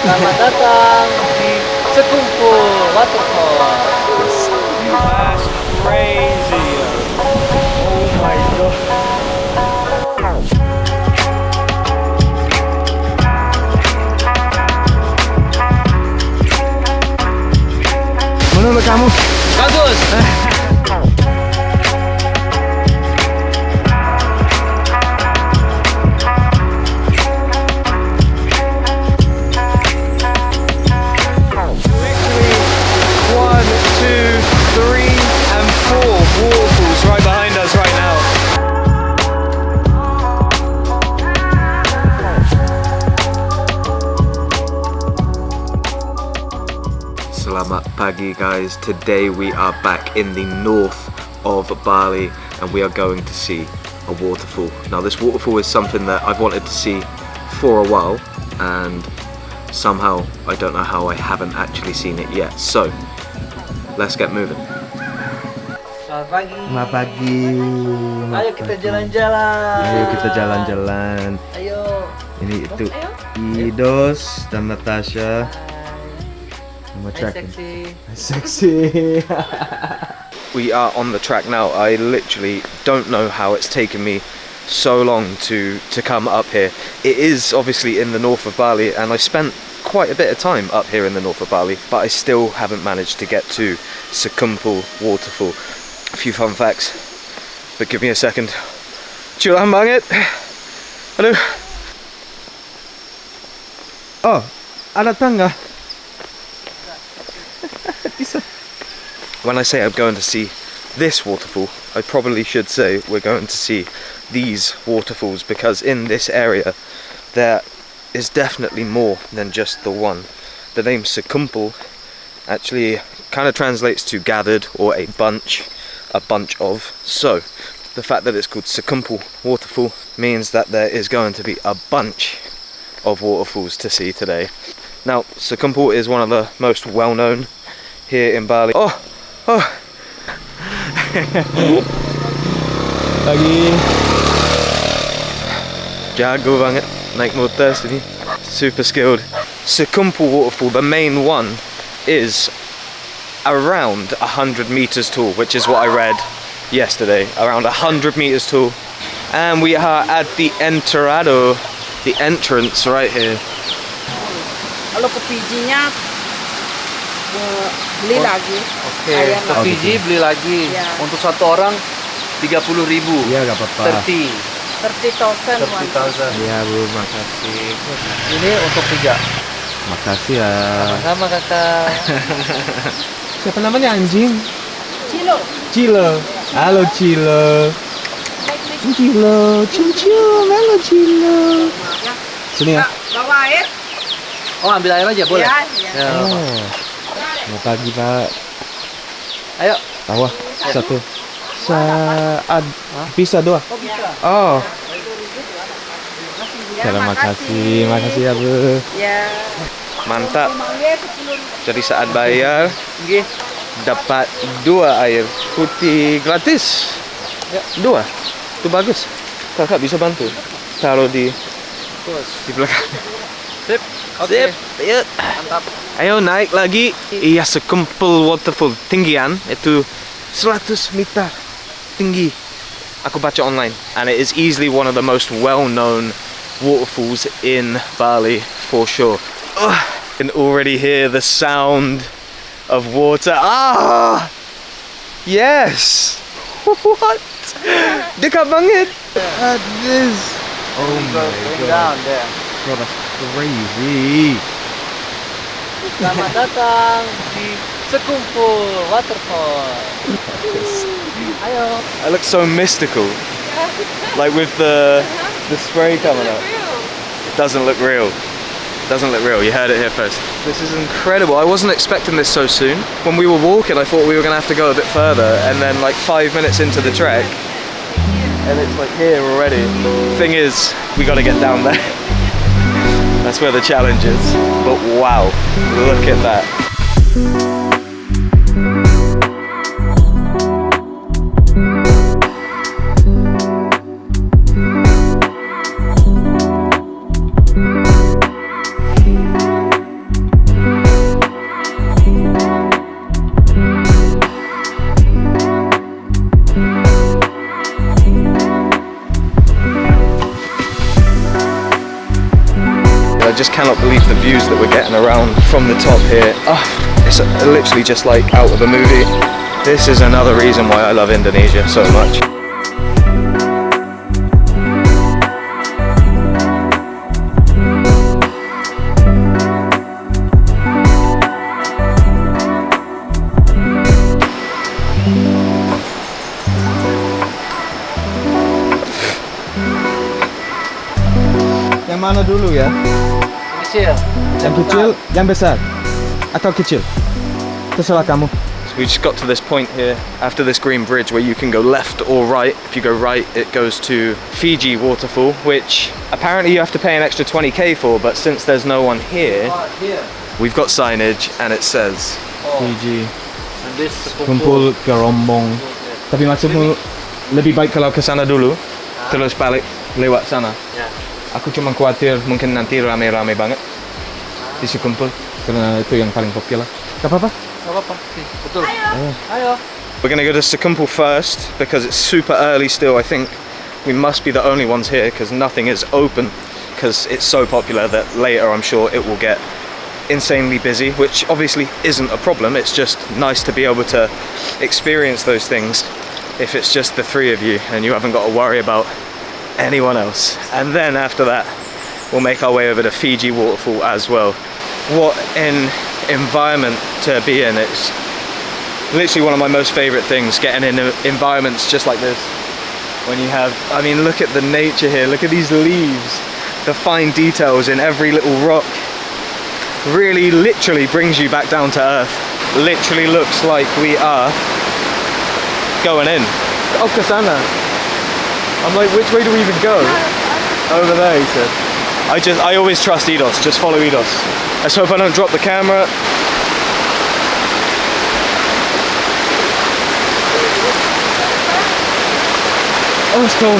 Selamat datang di Sekumpul Waterfall. That's crazy. Oh my god. Menurut kamu? Bagus. Waterfalls right behind us right now. Selamat pagi guys, today we are back in the north of Bali and we are going to see a waterfall. Now this waterfall is something that I've wanted to see for a while and somehow I don't know how I haven't actually seen it yet. So let's get moving. Selamat pagi. Selamat pagi. Ayo kita jalan-jalan. Ayo kita jalan-jalan. Ayo. Ini itu Idos dan Natasha. Hai seksi. Sexy. We are on the track now. I literally don't know how it's taken me so long to come up here. It is obviously in the north of Bali and I spent quite a bit of time up here in the north of Bali, but I still haven't managed to get to Sekumpul Waterfall. A few fun facts, but give me a second. Curam banget. Aduh. Oh, ada tangga. When I say I'm going to see this waterfall, I probably should say we're going to see these waterfalls, because in this area there is definitely more than just the one. The name Sekumpul actually kind of translates to gathered or a bunch of. So the fact that it's called Sekumpul Waterfall means that there is going to be a bunch of waterfalls to see today. Now Sekumpul is one of the most well-known here in Bali. Oh. Pagi. Jago banget naik motor sini. Super skilled. Sekumpul Waterfall, the main one, is around 100 meters tall, which is what I read yesterday. Around 100 meters tall. And we are at the entrado, the entrance right here. Kalau ke Fiji-nya beli lagi. Oke, ke Fiji beli lagi. Ya. Untuk satu orang 30.000. Iya, gak apa-apa. 30,000. Iya Bu, makasih. Ini untuk 3. Makasih ya. Sama kakak. Siapa namanya anjing? Cilo. Cilo. Halo Cilo. Cilo, cium-cium, halo Cilo. Sini ya. Bawa air. Oh, ambil air aja boleh? Ya. Ya. Oh. Selamat pagi Pak. Ayo. Tawa satu. Saat bisa dua. Oh bisa. Oh. Ya, Terima kasih, makasih ya Bu. Ya. Mantap. Mangga 10.000. Jadi saat bayar Nggih. dapat 2 air putih gratis. Ya. 2. Itu bagus. Kakak bisa bantu taruh di belakang. Sip. Oke. Sip. Yuk. Mantap. Ayo naik lagi. Iya, Sekumpul Waterfall. Tinggian itu 100 meter tinggi. Aku baca online, and it is easily one of the most well-known waterfalls in Bali for sure. Can already hear the sound of water. Ah, yes. What? Dekat banget. At this. Oh my Going god. down there. Bro, that's crazy. Selamat datang di Sekumpul Waterfall. Ayo. I look so mystical, like with the spray coming up. It doesn't look real. Doesn't look real. You heard it here first. This is incredible. I wasn't expecting this so soon. When we were walking, I thought we were gonna have to go a bit further, and then like 5 minutes into the trek, and it's like here already. Thing is, we gotta get down there. That's where the challenge is. But wow, look at that. believe the views that we're getting around from the top here. It's literally just like out of a movie. This is another reason why I love Indonesia so much. Yang mana dulu ya? Kecil. Yang kecil, yang besar? Atau kecil? Terserah kamu. So we just got to this point here after this green bridge where you can go left or right. If you go right, it goes to Fiji Waterfall, which apparently you have to pay an extra 20k for, but since there's no one here, we've got signage and it says Fiji. And this Kumpul gerombong. Tapi maksudmu lebih baik kalau ke sana dulu, terus balik lewat sana. Ya. Aku cuma khawatir mungkin nanti rame-rame banget di Sekumpul karena itu yang paling populer. Gak apa-apa? Gak apa-apa. Betul. Ayo. we're gonna go to Sekumpul first because it's super early still. I think we must be the only ones here because nothing is open because it's so popular that later I'm sure it will get insanely busy, which obviously isn't a problem. It's just nice to be able to experience those things if it's just the three of you and you haven't got to worry about anyone else. And then after that we'll make our way over to Fiji Waterfall as well. What an environment to be in. It's literally one of my most favorite things, getting in environments just like this when you have, I mean, look at the nature here, look at these leaves, the fine details in every little rock. Really literally brings you back down to earth. Literally looks like we are going in. Oh, Kasana. I'm like, which way do we even go? Over there, he said. I always trust Eidos, just follow Eidos. Let's hope I don't drop the camera. Oh, it's cold.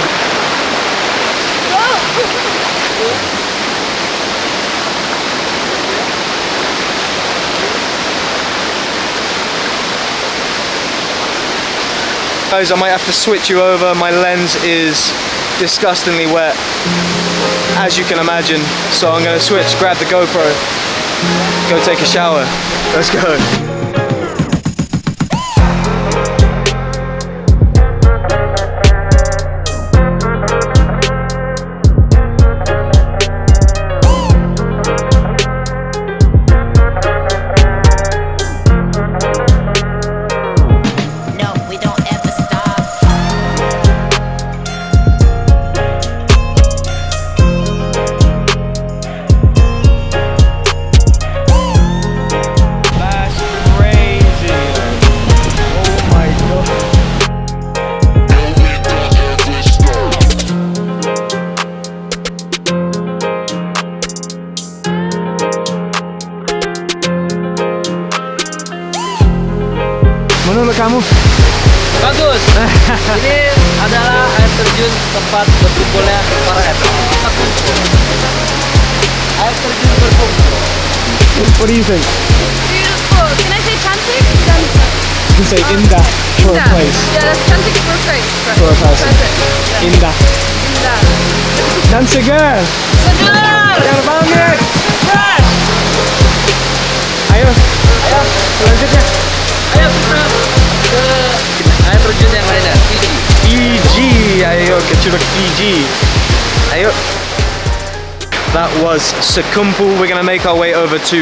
Guys, I might have to switch you over. My lens is disgustingly wet, as you can imagine. So I'm gonna switch, grab the GoPro, go take a shower. Let's go. Menurut kamu? Bagus. Ini adalah air terjun tempat berkumpulnya para atlet. Air terjun berkumpul. What do you think? Beautiful. Can I say cantik? You can say indah for a place. Yeah, that's cantik for a place. For a person. Yeah. Indah. Indah. Dan segar. Segar. Segar banget. Ayo. Ayo. Selanjutnya. Ayo kita ke air terjun yang lainnya. Fiji, ayo ke Curug Fiji. Ayo. That was Sekumpul. We're gonna make our way over to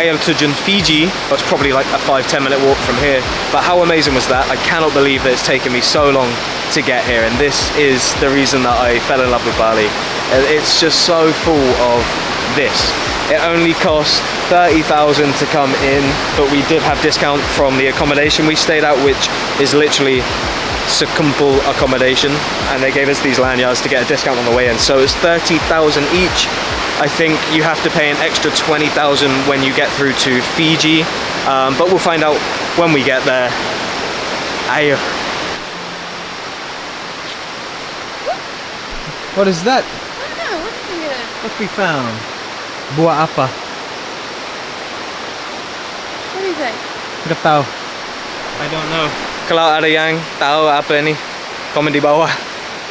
Air Terjun Fiji. It's probably like a 5-10 minute walk from here. But how amazing was that? I cannot believe that it's taken me so long to get here, and this is the reason that I fell in love with Bali. It's just so full of this. It only cost 30,000 to come in, but we did have discount from the accommodation we stayed at, which is literally Sekumpul accommodation, and they gave us these lanyards to get a discount on the way in. So it's 30,000 each. I think you have to pay an extra 20,000 when you get through to Fiji, but we'll find out when we get there. Ayo. What is that? Oh, What we found? Buah apa? what do you think? Tidak tahu. I don't know. Kalau ada yang tahu apa ini, comment di bawah.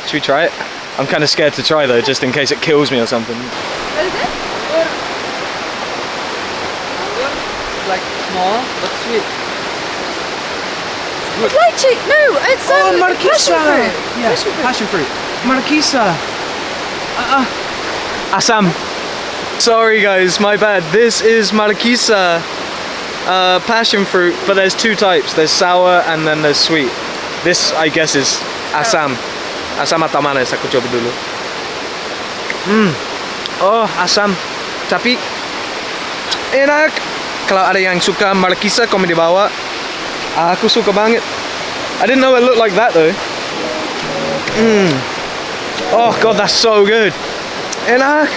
Should we try it? I'm kind of scared to try though, just in case it kills me or something. What is it? like small but sweet. It's lychee. No, it's passion fruit. Yeah, passion fruit. Marquesa. Assam. Sorry guys, my bad. This is Marquesa passion fruit, but there's two types. There's sour and then there's sweet. This I guess is Assam. Assam atau manis, aku coba dulu. Oh, asam. Tapi enak. Kalau ada yang suka Marquesa, komen di bawah. Aku suka banget. I didn't know it looked like that though. Oh god, that's so good. Enak.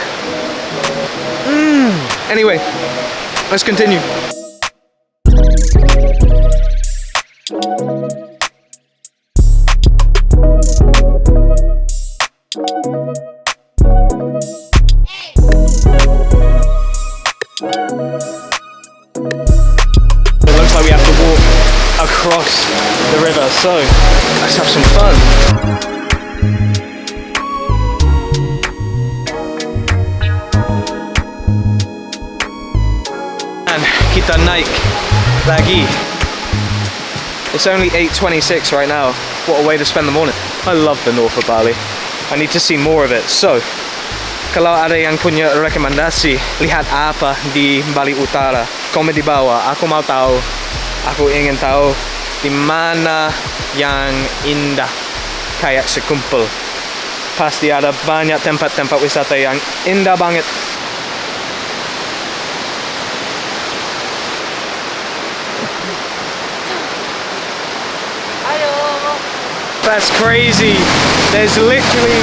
Anyway, let's continue. It looks like we have to walk across the river, so let's have some fun. And kita naik lagi. It's only 8:26 right now. What a way to spend the morning. I love the Nortf Bali. I need to see more of it. So, kalau ada yang punya rekomendasi lihat apa di Bali Utara, komen di bawah. Aku mau tahu. Aku ingin tahu di mana yang indah kayak Sekumpul. Pasti ada banyak tempat-tempat wisata yang indah banget. That's crazy. There's literally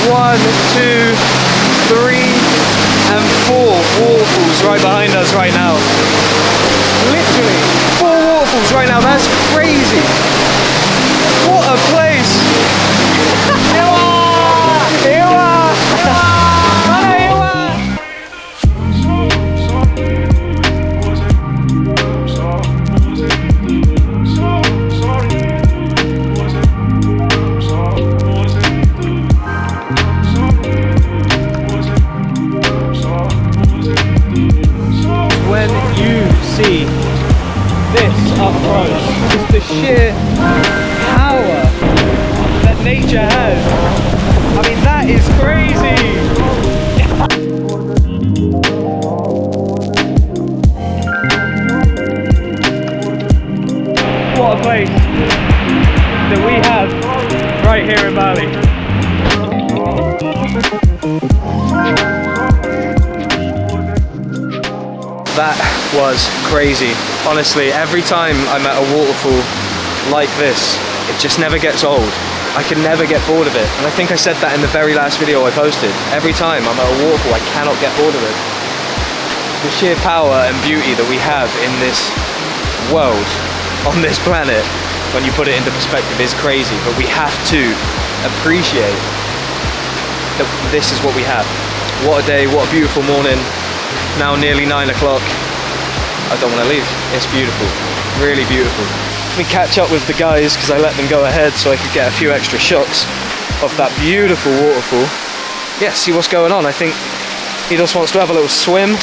1, 2, 3 and 4 waterfalls right behind us right now. Literally 4 waterfalls right now. That's crazy. What a place. See this up close, just the sheer power that nature has. I mean, that is crazy. What a place that we have right here in Bali. That was crazy. Honestly, every time I'm at a waterfall like this, it just never gets old. I can never get bored of it. And I think I said that in the very last video I posted. Every time I'm at a waterfall, I cannot get bored of it. The sheer power and beauty that we have in this world, on this planet, when you put it into perspective, is crazy. But we have to appreciate that this is what we have. What a day, what a beautiful morning. Now nearly 9 o'clock. I don't want to leave. It's beautiful, really beautiful. Let me catch up with the guys because I let them go ahead so I could get a few extra shots of that beautiful waterfall. Yeah, see what's going on. I think he just wants to have a little swim.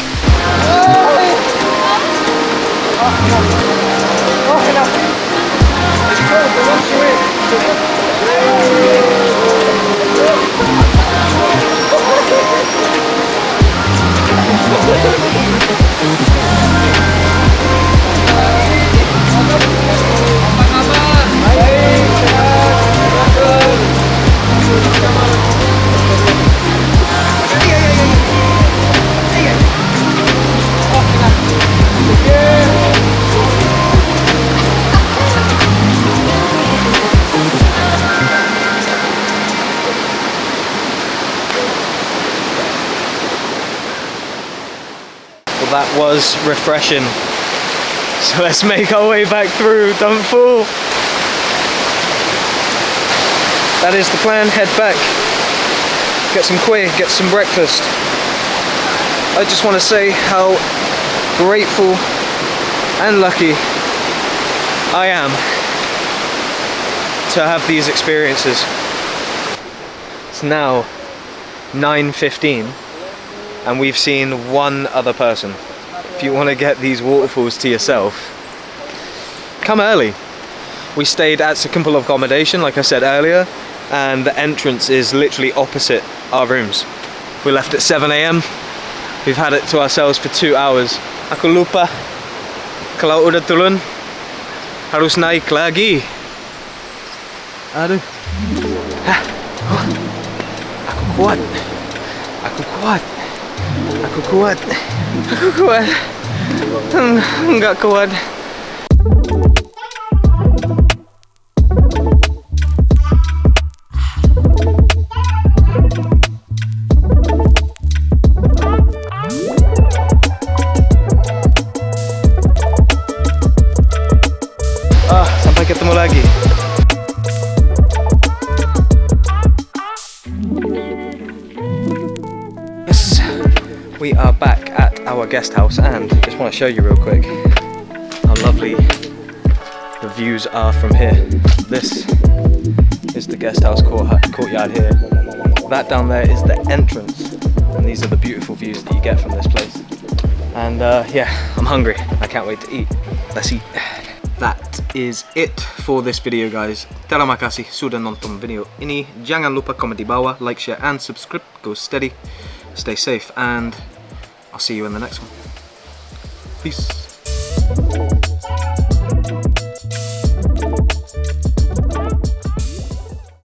That was refreshing. So let's make our way back through. Don't fall. That is the plan. Head back, get some kue, get some breakfast. I just want to say how grateful and lucky I am to have these experiences. It's now 9:15 and we've seen one other person. if you want to get these waterfalls to yourself, come early. We stayed at Sekumpul accommodation, like I said earlier, and the entrance is literally opposite our rooms. We left at 7 AM. We've had it to ourselves for 2 hours. Aku lupa, kalau udah turun harus naik lagi. Aduh. Aku kuat. Aku kuat. Aku kuat. Aku kuat. Enggak kuat. Sampai ketemu lagi. Yes, we are back at our guest house, and just want to show you real quick how lovely the views are from here. This is the guest house courtyard here. That down there is the entrance, and these are the beautiful views that you get from this place. And yeah, I'm hungry. I can't wait to eat. Let's eat. That is it for this video, guys. Terima kasih sudah nonton video ini. Jangan lupa komen di bawah, like, share and subscribe. Go steady, stay safe, and I'll see you in the next one. Peace.